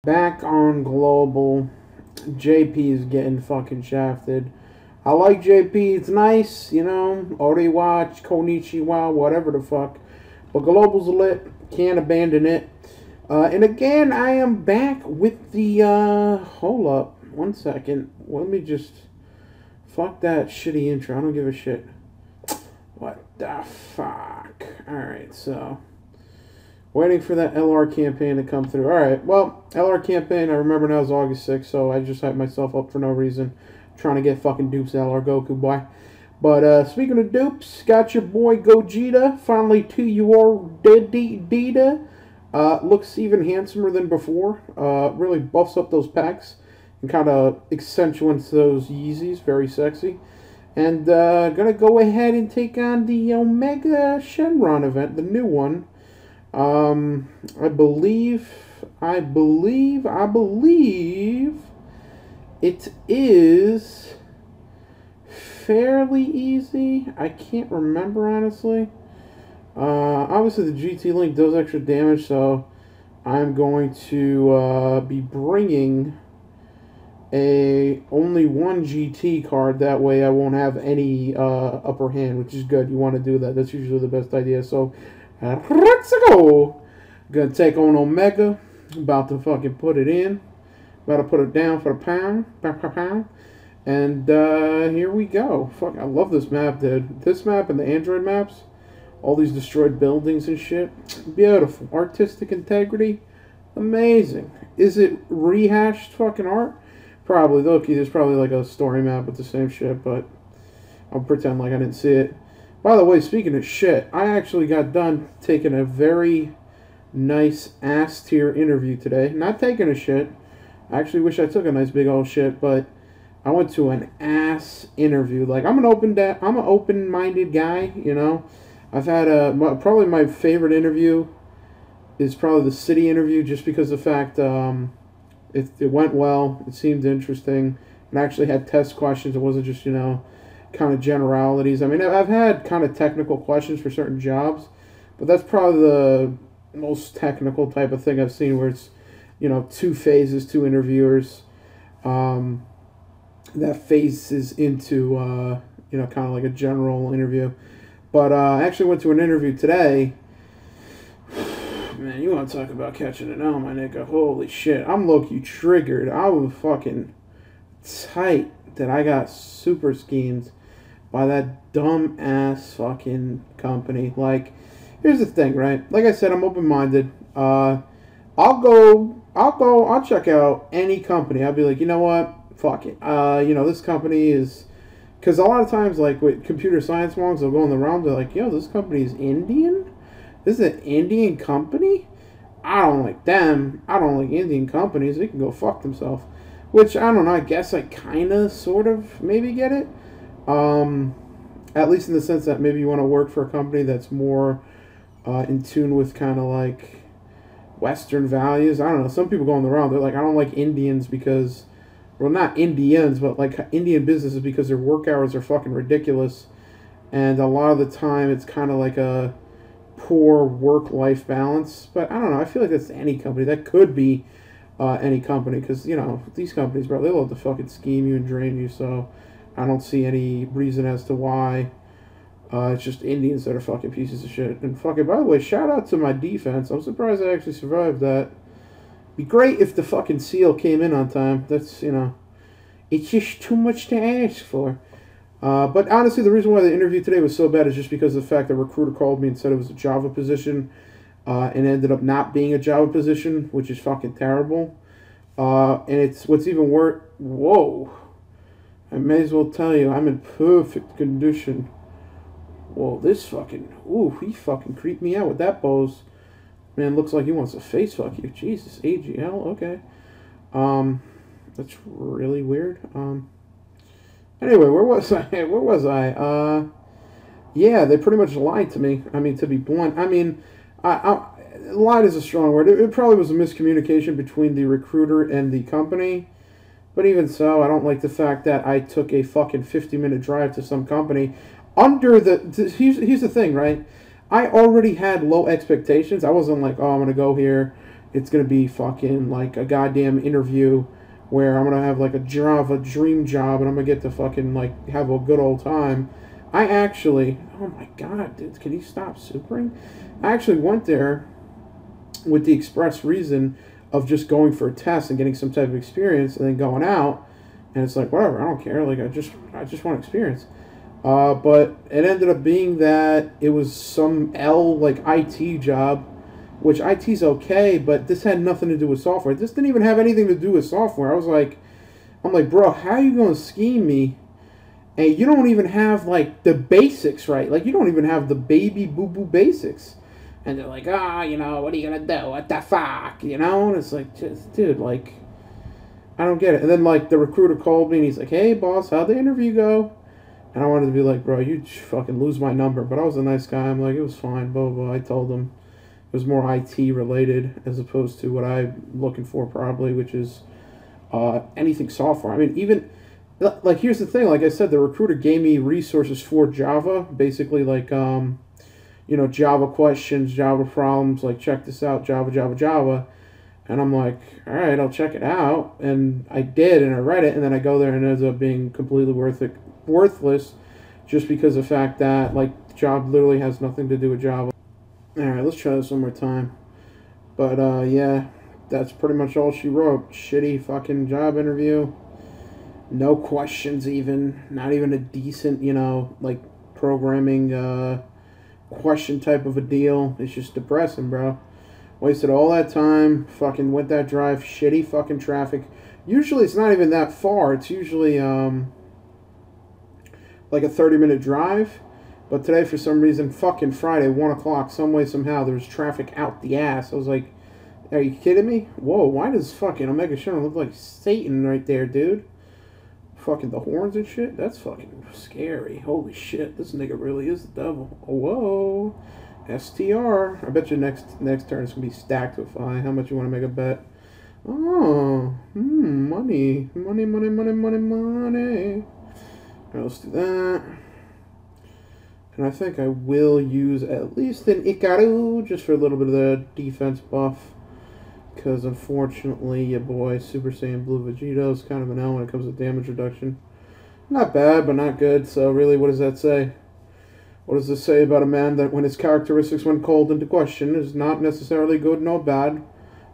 back on Global. JP is getting fucking shafted. I like JP. It's nice, you know. Oriwatch, Konichiwa, whatever the fuck. But Global's lit. Can't abandon it. And again, I am back with the, hold up. 1 second. Let me just, fuck that shitty intro. I don't give a shit. What the fuck? Alright, so, waiting for that LR campaign to come through. Alright, well, LR campaign, I remember now is August 6th, so I just hyped myself up for no reason. Trying to get fucking dupes LR Goku, boy. But, speaking of dupes, got your boy Gogeta, finally to your Data. Looks even handsomer than before. Really buffs up those packs and kind of accentuates those Yeezys. Very sexy. And gonna go ahead and take on the Omega Shenron event, the new one. I believe it is fairly easy. I can't remember, honestly. Obviously, the GT Link does extra damage, so I'm going to be bringing only one GT card. That way, I won't have any upper hand, which is good. You want to do that. That's usually the best idea. So, let's go. Gonna take on Omega. About to fucking put it in. About to put it down for the pound. And here we go. Fuck, I love this map, dude. This map and the Android maps. All these destroyed buildings and shit. Beautiful. Artistic integrity. Amazing. Is it rehashed fucking art? Probably. Look, there's probably like a story map with the same shit, but I'll pretend like I didn't see it. By the way, speaking of shit, I actually got done taking a very nice ass tier interview today. Not taking a shit. I actually wish I took a nice big old shit, but I went to an ass interview. Like, I'm an open-minded guy, you know. I've had probably my favorite interview is probably the city interview, just because of the fact it went well. It seemed interesting. It actually had test questions. It wasn't just, you know, kind of generalities. I mean, I've had kind of technical questions for certain jobs, but that's probably the most technical type of thing I've seen, where it's, you know, 2 phases, 2 interviewers. That phases into, you know, kind of like a general interview. But I actually went to an interview today. Man, you want to talk about catching it now, my nigga. Holy shit. I'm low-key triggered. I was fucking tight that I got super schemed by that dumb-ass fucking company. Like, here's the thing, right? Like I said, I'm open-minded. I'll check out any company. I'll be like, you know what? Fuck it. You know, this company is... Because a lot of times, like, with computer science moms, they'll go in the realm, they're like, yo, this company is Indian? This is an Indian company? I don't like them. I don't like Indian companies. They can go fuck themselves. Which, I don't know, I guess I kind of, sort of, maybe get it. At least in the sense that maybe you want to work for a company that's more in tune with kind of, like, Western values. I don't know. Some people go in the realm, they're like, I don't like Indians because... Well, not Indians, but like Indian businesses, because their work hours are fucking ridiculous. And a lot of the time it's kind of like a poor work-life balance. But I don't know. I feel like that's any company. That could be any company. Because, you know, these companies, bro, they love to fucking scheme you and drain you. So I don't see any reason as to why it's just Indians that are fucking pieces of shit. And fucking, by the way, shout out to my defense. I'm surprised I actually survived that. Be great if the fucking seal came in on time. That's, you know, it's just too much to ask for. But honestly, the reason why the interview today was so bad is just because of the fact that a recruiter called me and said it was a Java position, and ended up not being a Java position, which is fucking terrible. And it's what's even worse. Whoa. I may as well tell you, I'm in perfect condition. Whoa, this fucking... Ooh, he fucking creeped me out with that pose. Man, looks like he wants to face fuck you. Jesus, AGL, okay. That's really weird. Anyway, where was I? Yeah, they pretty much lied to me. I mean, to be blunt. I mean, lied is a strong word. It probably was a miscommunication between the recruiter and the company. But even so, I don't like the fact that I took a fucking 50-minute drive to some company under the... Here's the thing, right? I already had low expectations. I wasn't like, oh, I'm going to go here, it's gonna be fucking like a goddamn interview where I'm gonna have like a dream job, and I'm gonna get to fucking like have a good old time. I actually, oh my god, dude, can you stop supering? I actually went there with the express reason of just going for a test and getting some type of experience, and then going out, and it's like whatever, I don't care. Like I just want experience. But it ended up being that it was some like IT job, which IT's okay, but this had nothing to do with software. This didn't even have anything to do with software. I'm like, bro, how are you going to scheme me? And you don't even have, like, the basics, right? Like, you don't even have the baby boo-boo basics. And they're like, you know, what are you going to do? What the fuck? You know? And it's like, just, dude, like, I don't get it. And then, like, the recruiter called me, and he's like, hey, boss, how'd the interview go? And I wanted to be like, bro, you'd fucking lose my number. But I was a nice guy. I'm like, it was fine, blah, blah. I told him it was more IT related as opposed to what I'm looking for probably, which is anything software. I mean, even, like, here's the thing. Like I said, the recruiter gave me resources for Java. Basically, like, you know, Java questions, Java problems. Like, check this out, Java, Java, Java. And I'm like, all right, I'll check it out. And I did, and I read it. And then I go there and it ends up being completely worthless just because of the fact that, like, the job literally has nothing to do with Java. Alright, let's try this one more time. But, yeah, that's pretty much all she wrote. Shitty fucking job interview. No questions even. Not even a decent, you know, like, programming, question type of a deal. It's just depressing, bro. Wasted all that time. Fucking went that drive. Shitty fucking traffic. Usually it's not even that far. It's usually, like a 30-minute drive. But today, for some reason, fucking Friday, 1 o'clock, some way, somehow, there was traffic out the ass. I was like, are you kidding me? Whoa, why does fucking Omega Shenron look like Satan right there, dude? Fucking the horns and shit? That's fucking scary. Holy shit, this nigga really is the devil. Oh, whoa. STR. I bet you next turn it's going to be stacked with PHY. How much you want to make a bet? Oh, money. Money, money, money, money, money. All right, let's do that. And I think I will use at least an Ikaru just for a little bit of the defense buff. Because unfortunately, your boy Super Saiyan Blue Vegeta is kind of an L when it comes to damage reduction. Not bad, but not good. So really, what does that say? What does this say about a man that when his characteristics, when called into question, is not necessarily good nor bad,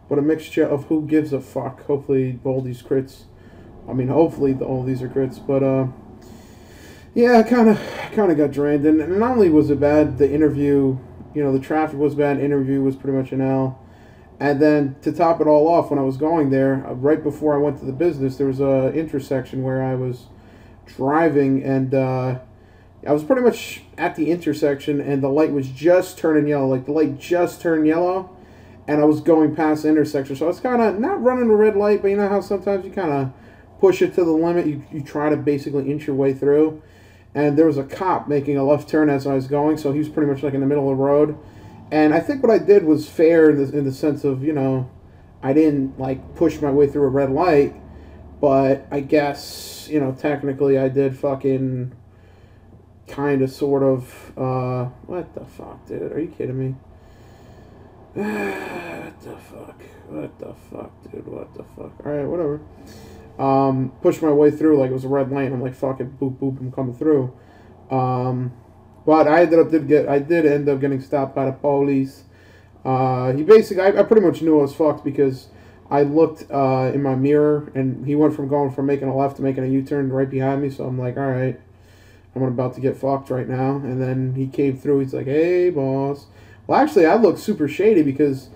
but a mixture of who gives a fuck? Hopefully all these crits. I mean, hopefully all these are crits, but yeah, kind of got drained, and not only was it bad, the interview, you know, the traffic was bad, interview was pretty much an L, and then to top it all off, when I was going there, right before I went to the business, there was a intersection where I was driving, and I was pretty much at the intersection, and the light was just turning yellow, like the light just turned yellow, and I was going past the intersection, so I was kind of not running a red light, but you know how sometimes you kind of push it to the limit, you try to basically inch your way through. And there was a cop making a left turn as I was going, so he was pretty much like in the middle of the road. And I think what I did was fair in the sense of, you know, I didn't, like, push my way through a red light, but I guess, you know, technically I did fucking kind of sort of, what the fuck, dude? Are you kidding me? What the fuck? What the fuck, dude? What the fuck? Alright, whatever. Pushed my way through like it was a red light. I'm like, fuck it, boop, boop, I'm coming through. But I did end up getting stopped by the police. He basically, I pretty much knew I was fucked because I looked in my mirror and he went from going from making a left to making a U-turn right behind me. So I'm like, all right, I'm about to get fucked right now. And then he came through. He's like, hey, boss. Well, actually, I looked super shady because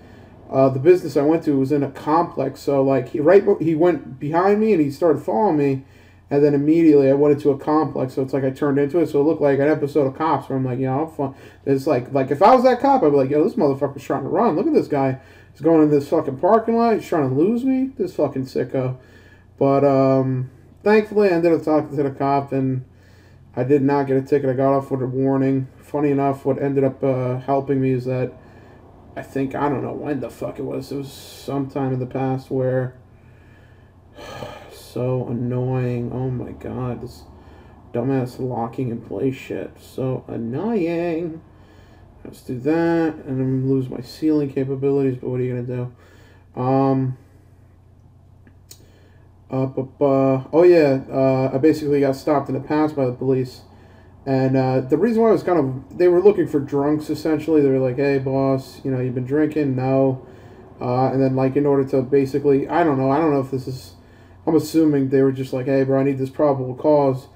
the business I went to was in a complex, so like he went behind me and he started following me, and then immediately I went into a complex. So it's like I turned into it, so it looked like an episode of Cops where I'm like, I'm fun. It's like if I was that cop, I'd be like, yo, this motherfucker's trying to run. Look at this guy. He's going in this fucking parking lot. He's trying to lose me. This fucking sicko. But thankfully, I ended up talking to the cop, and I did not get a ticket. I got off with a warning. Funny enough, what ended up helping me is that I think, I don't know when the fuck it was. It was sometime in the past where... so annoying. Oh my god. This dumbass locking in place shit. So annoying. Let's do that. And I'm going to lose my sealing capabilities, but what are you going to do? Um, oh yeah, I basically got stopped in the past by the police. And the reason why I was kind of, they were looking for drunks essentially. They were like, hey boss, you know, you've been drinking? No. And then like in order to basically, I don't know if this is, I'm assuming they were just like, hey bro, I need this probable cause.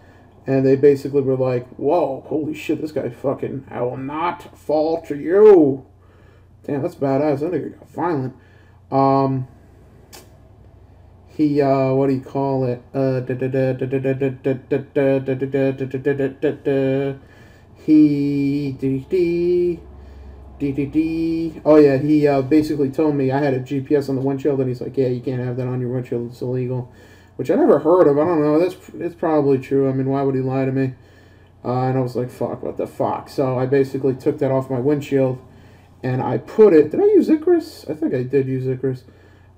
And they basically were like, whoa, holy shit, this guy fucking, I will not fall to you. Damn, that's badass. That nigga got violent. Um, what do you call it? Oh yeah, he basically told me I had a GPS on the windshield, and he's like, yeah, you can't have that on your windshield. It's illegal. Which I never heard of. I don't know. It's probably true. I mean, why would he lie to me? And I was like, fuck, what the fuck? So I basically took that off my windshield, and I put it. Did I use Icarus? I think I did use Icarus.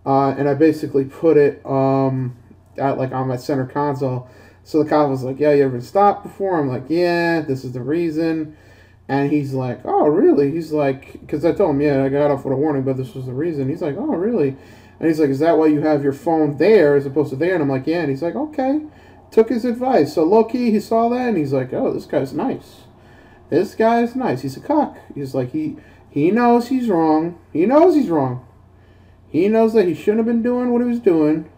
And I basically put it at like on my center console. So the cop was like, yeah, you ever been stopped before? I'm like, yeah, this is the reason. And he's like, oh, really? He's like, because I told him, yeah, I got off with a warning, but this was the reason. He's like, oh, really? And he's like, is that why you have your phone there as opposed to there? And I'm like, yeah. And he's like, okay. Took his advice. So low-key, he saw that, and he's like, oh, this guy's nice. This guy's nice. He's a cuck. He's like, he knows he's wrong. He knows he's wrong. He knows that he shouldn't have been doing what he was doing.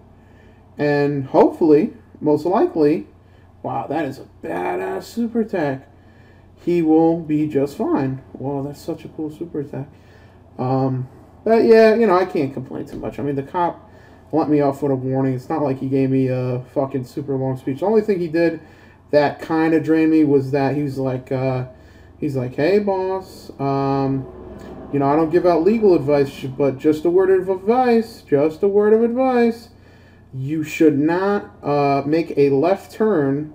And hopefully, most likely, wow, that is a badass super attack. He will be just fine. Wow, that's such a cool super attack. But yeah, you know, I can't complain too much. I mean, the cop let me off with a warning. It's not like he gave me a fucking super long speech. The only thing he did that kind of drained me was that he's like, hey, boss, you know, I don't give out legal advice, but just a word of advice, you should not make a left turn,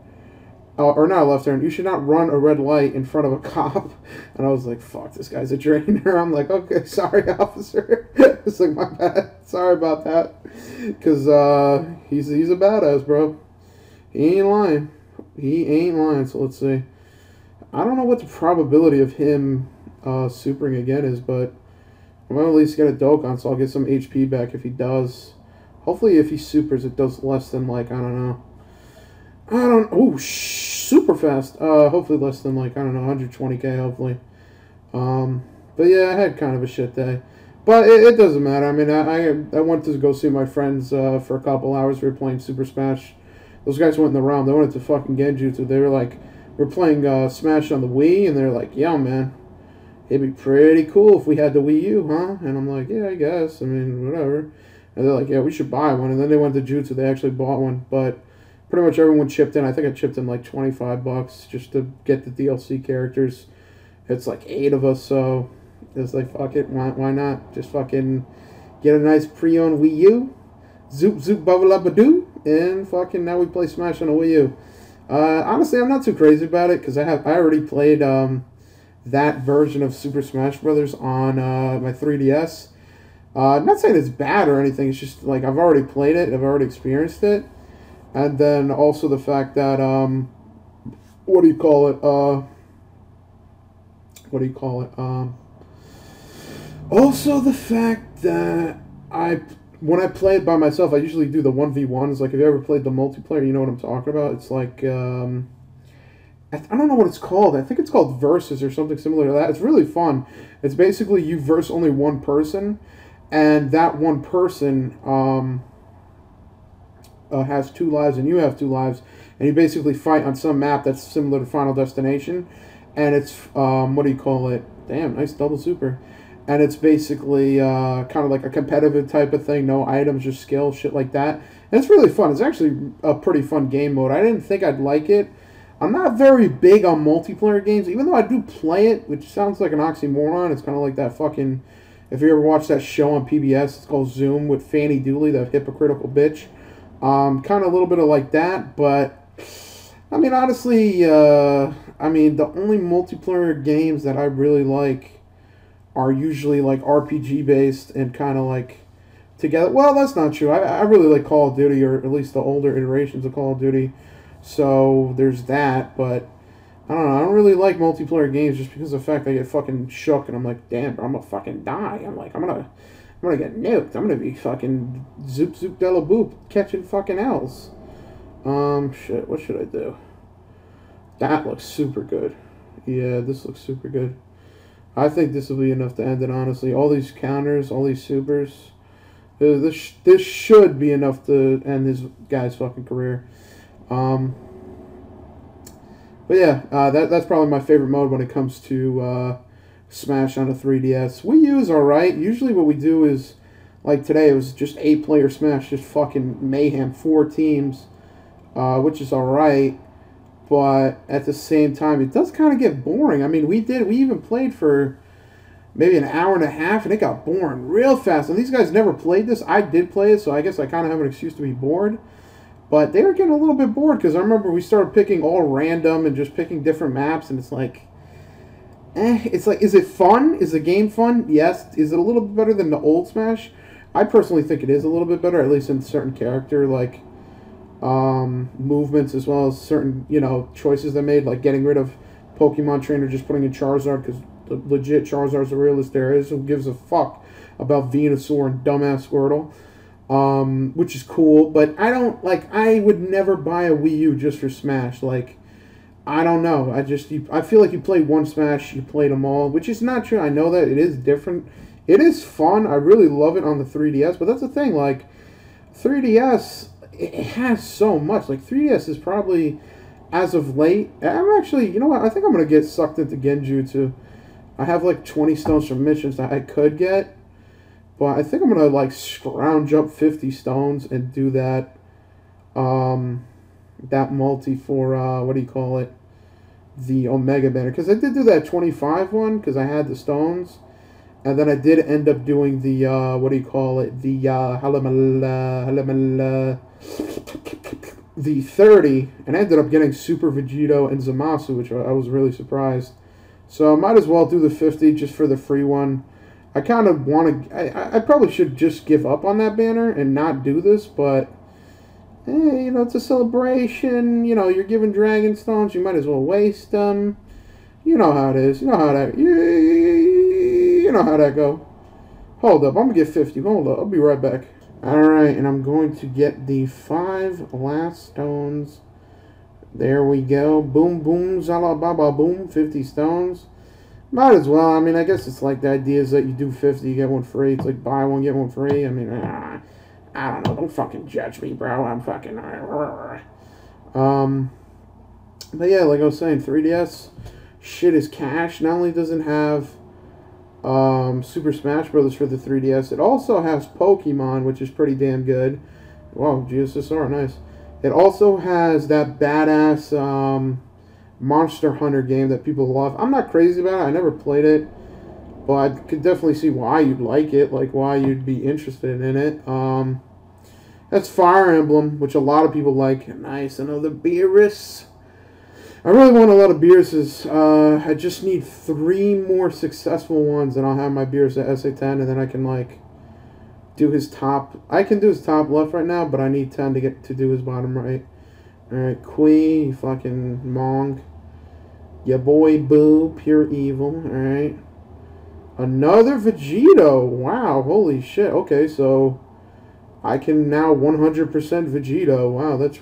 or not a left turn, you should not run a red light in front of a cop. And I was like, fuck, this guy's a drainer. I'm like, okay, sorry, officer. It's like, my bad. Sorry about that. Because he's a badass, bro. He ain't lying. So let's see. I don't know what the probability of him supering again is, but I'm going to at least get a Dokkan, so I'll get some HP back if he does. Hopefully if he supers, it does less than, like, I don't know. Oh, super fast. Hopefully less than, like, I don't know, 120k, hopefully. But yeah, I had kind of a shit day. But it doesn't matter. I mean, I went to go see my friends for a couple hours. We were playing Super Smash. Those guys went in the realm. They went to fucking Genjutsu. They were like, we're playing Smash on the Wii, and they're like, yeah, man, it'd be pretty cool if we had the Wii U, huh? And I'm like, yeah, I guess. I mean, whatever. And they're like, yeah, we should buy one. And then they went to Jutsu. They actually bought one. But pretty much everyone chipped in. I think I chipped in like $25 just to get the DLC characters. It's like 8 of us, so it's like, fuck it. Why not? Just fucking get a nice pre-owned Wii U. Zoop, zoop, bubble up a doo. And fucking now we play Smash on a Wii U. Honestly, I'm not too crazy about it because I already played that version of Super Smash Brothers on my 3DS. I'm not saying it's bad or anything. It's just like I've already played it. I've already experienced it. And then also the fact that what do you call it? Also the fact that when I play it by myself, I usually do the 1v1s. Like, if you ever played the multiplayer, you know what I'm talking about. It's like, I don't know what it's called. I think it's called Versus or something similar to that. It's really fun. It's basically you verse only one person, and that one person has 2 lives, and you have 2 lives, and you basically fight on some map that's similar to Final Destination, and it's, what do you call it? Damn, nice double super. And it's basically kind of like a competitive type of thing. No items or skill, shit like that. And it's really fun. It's actually a pretty fun game mode. I didn't think I'd like it. I'm not very big on multiplayer games, even though I do play it, which sounds like an oxymoron. It's kind of like that fucking... If you ever watched that show on PBS, it's called Zoom with Fannie Dooley, that hypocritical bitch. Kind of a little bit of like that, but... I mean, honestly, the only multiplayer games that I really like are usually like RPG based and kind of like together. Well, that's not true. I really like Call of Duty, or at least the older iterations of Call of Duty. So there's that, but I don't know. I don't really like multiplayer games just because of the fact I get fucking shook and I'm like, damn, bro, I'm gonna fucking die. I'm like, I'm gonna I'm gonna get nuked. I'm gonna be fucking zoop zoop della boop catching fucking L's. Shit, what should I do? That looks super good. Yeah, this looks super good. I think this will be enough to end it, honestly. All these counters, all these supers. This should be enough to end this guy's fucking career. But yeah, that's probably my favorite mode when it comes to Smash on a 3DS. Wii U is alright. Usually what we do is, like today, it was just 8-player Smash, just fucking mayhem, 4 teams, which is alright. But at the same time, it does kind of get boring. I mean, we even played for maybe an hour and a half, and it got boring real fast. And these guys never played this. I did play it, so I guess I kind of have an excuse to be bored. But they were getting a little bit bored, because I remember we started picking all random and just picking different maps, and it's like, it's like, is it fun? Is the game fun? Yes. Is it a little bit better than the old Smash? I personally think it is a little bit better, at least in certain character, like, movements, as well as certain, choices they made, like getting rid of Pokemon Trainer, just putting in Charizard, because the legit Charizard's the realest there is. Who gives a fuck about Venusaur and dumbass Squirtle? Which is cool, but I would never buy a Wii U just for Smash. Like, I don't know. I feel like you play one Smash, you played them all, which is not true. I know that it is different. It is fun. I really love it on the 3DS, but that's the thing. Like, 3DS, it has so much. Like, 3DS is probably, as of late, I'm actually, you know what? I think I'm going to get sucked into Genjutsu. I have like 20 stones from missions that I could get, but I think I'm going to like scrounge up 50 stones and do that, that multi for, what do you call it? The Omega Banner. Because I did do that 25 one, because I had the stones. And then I did end up doing the, what do you call it? The, the 30, and I ended up getting Super Vegito and Zamasu, which I was really surprised. So I might as well do the 50 just for the free one. I kind of want to, I probably should just give up on that banner and not do this, but, it's a celebration. You're giving Dragon Stones, you might as well waste them. You know how it is. You know how that, you know how that go. Hold up, I'm going to get 50. Hold up, I'll be right back. Alright, and I'm going to get the 5 last stones. There we go. Boom, boom, zala, baba, boom. 50 stones. Might as well. I mean, I guess it's like the idea is that you do 50, you get one free. It's like buy one, get one free. I mean, I don't know. Don't fucking judge me, bro. I'm fucking... But yeah, like I was saying, 3DS shit is cash. Not only does it have Super Smash Bros. For the 3DS, it also has Pokemon, which is pretty damn good. Wow, GSSR, nice. It also has that badass Monster Hunter game that people love. I'm not crazy about it. I never played it, but I could definitely see why you'd like it, like why you'd be interested in it. That's Fire Emblem, which a lot of people like. Nice, another Beerus. I really want a lot of Beeruses. I just need 3 more successful ones, and I'll have my Beerus at SA10, and then I can, like, do his top. I can do his top left right now, but I need 10 to get to do his bottom right. Alright, Quee, you fucking Mong. Ya boy Boo, pure evil. Alright. Another Vegito. Wow, holy shit. Okay, so I can now 100% Vegito. Wow, that's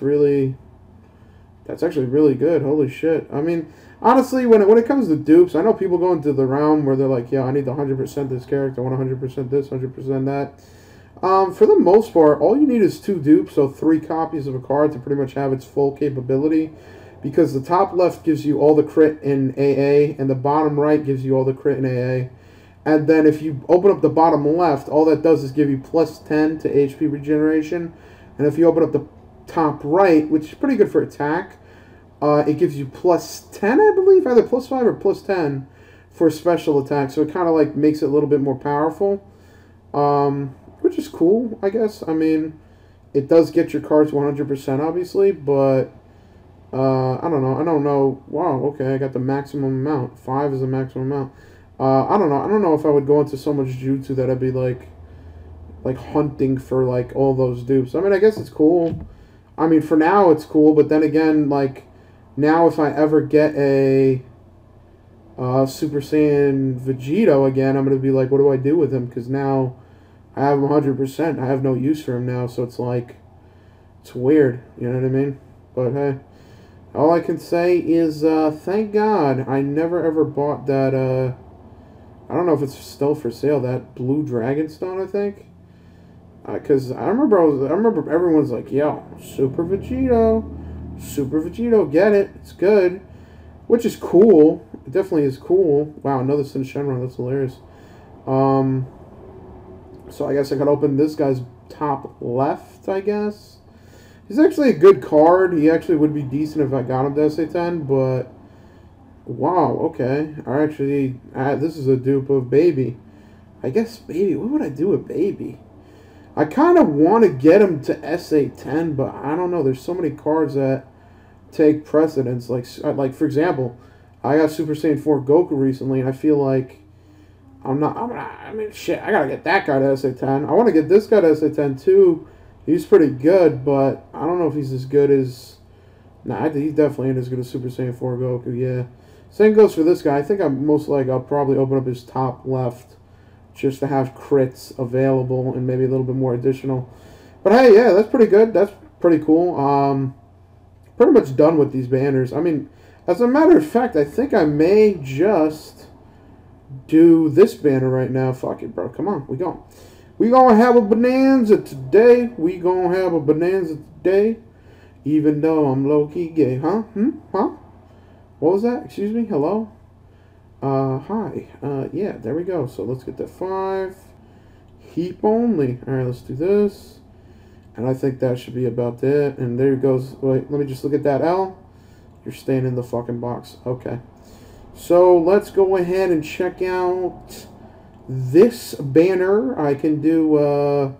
actually really good. Holy shit. I mean, honestly, when it comes to dupes, I know people go into the realm where they're like, yeah, I need 100% this character, I want 100% this, 100% that. For the most part, all you need is 2 dupes, so 3 copies of a card to pretty much have its full capability. Because the top left gives you all the crit in AA, and the bottom right gives you all the crit in AA. And then if you open up the bottom left, all that does is give you plus 10 to HP regeneration. And if you open up the top right, which is pretty good for attack, it gives you plus 10, I believe, either plus 5 or plus 10 for special attack. So it kind of like makes it a little bit more powerful, which is cool, I guess. I mean, it does get your cards 100%, obviously, but I don't know. Wow, okay, I got the maximum amount. 5 is the maximum amount. I don't know if I would go into so much jutsu that I'd be like hunting for like all those dupes. I mean, I guess it's cool. I mean, for now it's cool, but then again, like, now if I ever get a Super Saiyan Vegito again, I'm going to be like, what do I do with him? Because now I have him 100%. I have no use for him now, so it's like, it's weird. You know what I mean? But hey, all I can say is thank God I never ever bought that. I don't know if it's still for sale. That blue Dragonstone, I think. Because I remember everyone's like, yo, Super Vegito, get it, it's good, which is cool. It definitely is cool. Wow, another Sin Shenron, that's hilarious. So I guess I could open this guy's top left, I guess. He's actually a good card. He actually would be decent if I got him to SA10, but wow, okay. This is a dupe of Baby. I guess Baby, what would I do with Baby? I kind of want to get him to SA10, but I don't know. There's so many cards that take precedence. Like for example, I got Super Saiyan 4 Goku recently, and I feel like I mean, shit, I got to get that guy to SA10. I want to get this guy to SA10, too. He's pretty good, but I don't know if he's as good as... Nah, he definitely ain't as good as Super Saiyan 4 Goku, yeah. Same goes for this guy. I think I'll probably open up his top left, just to have crits available and maybe a little bit more additional. But hey, yeah, that's pretty good. That's pretty cool. Pretty much done with these banners. I mean, as a matter of fact, I think I may just do this banner right now. Fuck it, bro. Come on, we gonna have a bonanza today. We gonna have a bonanza today. Even though I'm low-key gay. Huh? Huh? What was that? Excuse me? Hello? Hi. Yeah, there we go. So let's get that 5. Heap only. Alright, let's do this. And I think that should be about it. And there it goes. Wait, let me just look at that L. You're staying in the fucking box. Okay. So let's go ahead and check out this banner. I can do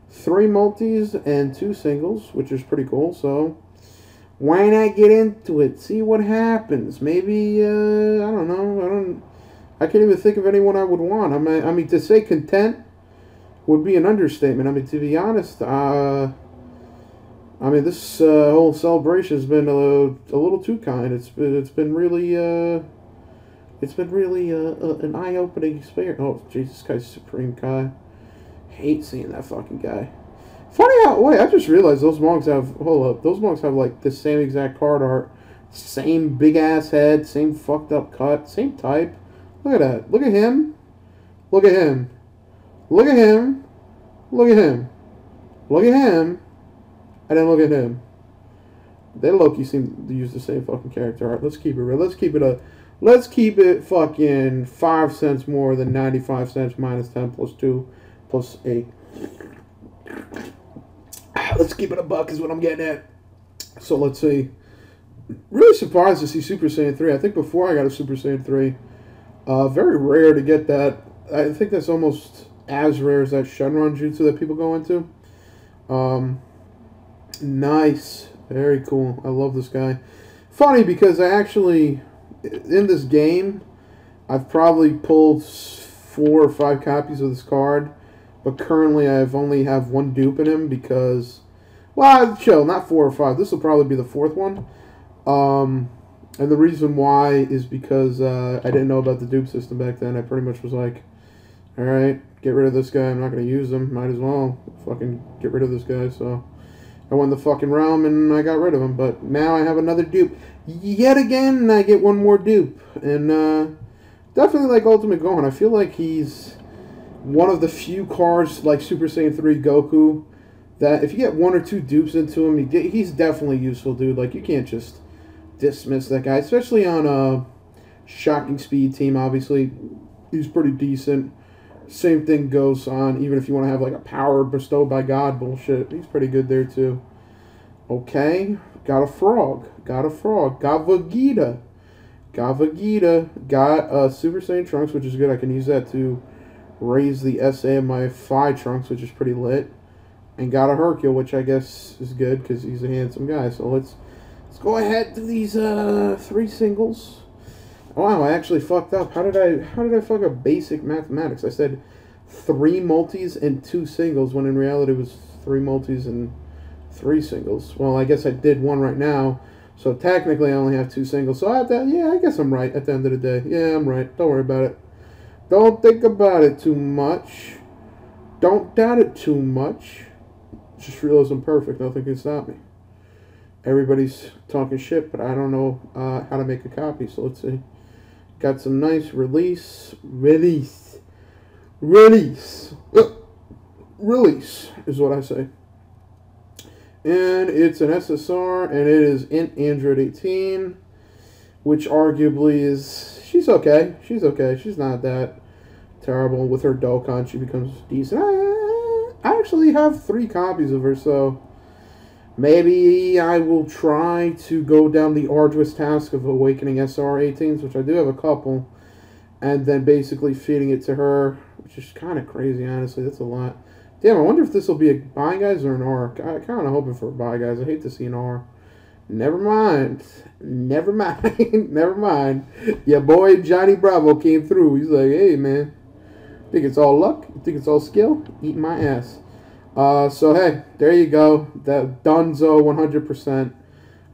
3 multis and 2 singles, which is pretty cool. So why not get into it? See what happens. Maybe, I don't know. I can't even think of anyone I would want. I mean, to say content would be an understatement. I mean, to be honest, I mean, this whole celebration has been a little too kind. It's been really, an eye-opening experience. Oh, Jesus Christ, Supreme Kai. Hate seeing that fucking guy. Funny how, wait, I just realized those monks have, hold up, those monks have like the same exact card art, same big ass head, same fucked up cut, same type. Look at that. Look at him. Look at him. Look at him. Look at him. Look at him. And then look at him. They low-key seem to use the same fucking character art. Let's keep it real. Let's keep it fucking 5 cents more than 95 cents minus 10 plus 2 plus 8. Let's keep it a buck is what I'm getting at. So let's see. Really surprised to see Super Saiyan 3. I think before I got a Super Saiyan 3. Very rare to get that. I think that's almost as rare as that Shenron jutsu that people go into. Nice. Very cool. I love this guy. Funny because I actually, in this game, I've probably pulled 4 or 5 copies of this card. But currently I've only have 1 dupe in him because, well, chill, not 4 or 5. This will probably be the 4th one. And the reason why is because I didn't know about the dupe system back then. I pretty much was like, alright, get rid of this guy. I'm not going to use him. Might as well fucking get rid of this guy. So I won the fucking realm and I got rid of him. But now I have another dupe. Yet again, I get 1 more dupe. And definitely like Ultimate Gohan. I feel like he's one of the few cards like Super Saiyan 3 Goku that if you get 1 or 2 dupes into him, he's definitely useful, dude. Like, you can't just dismiss that guy, especially on a Shocking Speed team. Obviously, he's pretty decent. Same thing goes on, even if you want to have like a power bestowed by God bullshit. He's pretty good there too. Okay, got a frog. Got Gohgehta. Got Super Saiyan Trunks, which is good. I can use that to raise the SA of my PHY Trunks, which is pretty lit. And got a Hercule, which I guess is good because he's a handsome guy. So let's go ahead and do these 3 singles. Wow, I actually fucked up. How did I fuck up basic mathematics? I said 3 multis and 2 singles when in reality it was 3 multis and 3 singles. Well, I guess I did 1 right now. So technically I only have 2 singles. So yeah, I guess I'm right at the end of the day. Yeah, I'm right. Don't worry about it. Don't think about it too much. don't doubt it too much. Just realized I'm perfect. Nothing can stop me. Everybody's talking shit, but I don't know how to make a copy. So let's see. Got some nice release is what I say. And it's an SSR, and it is in Android 18, which arguably is, she's okay. She's okay. She's not that terrible. With her Dokkan, she becomes decent. I actually have 3 copies of her, so maybe I will try to go down the arduous task of awakening SR18s, which I do have a couple, and then basically feeding it to her, which is kind of crazy, honestly. That's a lot. Damn, I wonder if this will be a buy guys or an R. I kind of hoping for a buy guys. I hate to see an R. Never mind. Never mind. Never mind. Your boy Johnny Bravo came through. He's like, hey, man. Think it's all luck? You think it's all skill? Eat my ass. So, hey, there you go. That Dunzo 100%.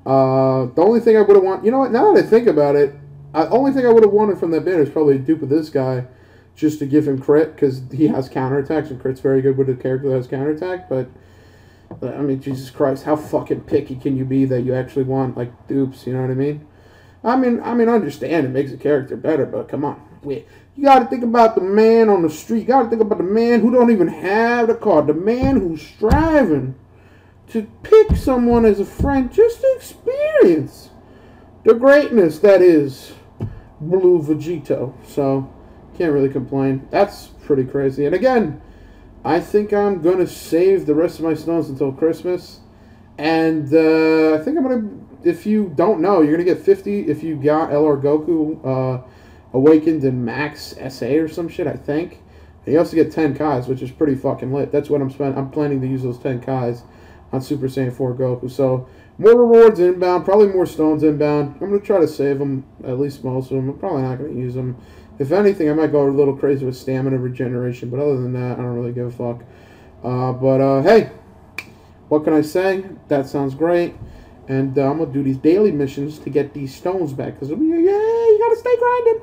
The only thing I would have wanted... You know what? Now that I think about it, the only thing I would have wanted from that banner is probably a dupe of this guy, just to give him crit, because he has counterattacks, and crit's very good with a character that has counterattack, but I mean, Jesus Christ, how fucking picky can you be that you actually want, like, dupes, you know what I mean? I mean, I understand it makes a character better, but come on. You got to think about the man on the street. You got to think about the man who don't even have the card. The man who's striving to pick someone as a friend just to experience the greatness that is Blue Vegeta. So, can't really complain. That's pretty crazy. And again, I think I'm going to save the rest of my stones until Christmas. And I think I'm going to, if you don't know, you're going to get 50 if you got LR Goku Awakened in Max SA or some shit, I think. And you also get 10 Kais, which is pretty fucking lit. That's what I'm planning to use those 10 Kais on Super Saiyan 4 Goku. So, more rewards inbound, probably more stones inbound. I'm going to try to save them, at least most of them. I'm probably not going to use them. If anything, I might go a little crazy with stamina regeneration, but other than that, I don't really give a fuck. Hey, what can I say? That sounds great. And I'm going to do these daily missions to get these stones back, because, yeah, you got to stay grinding.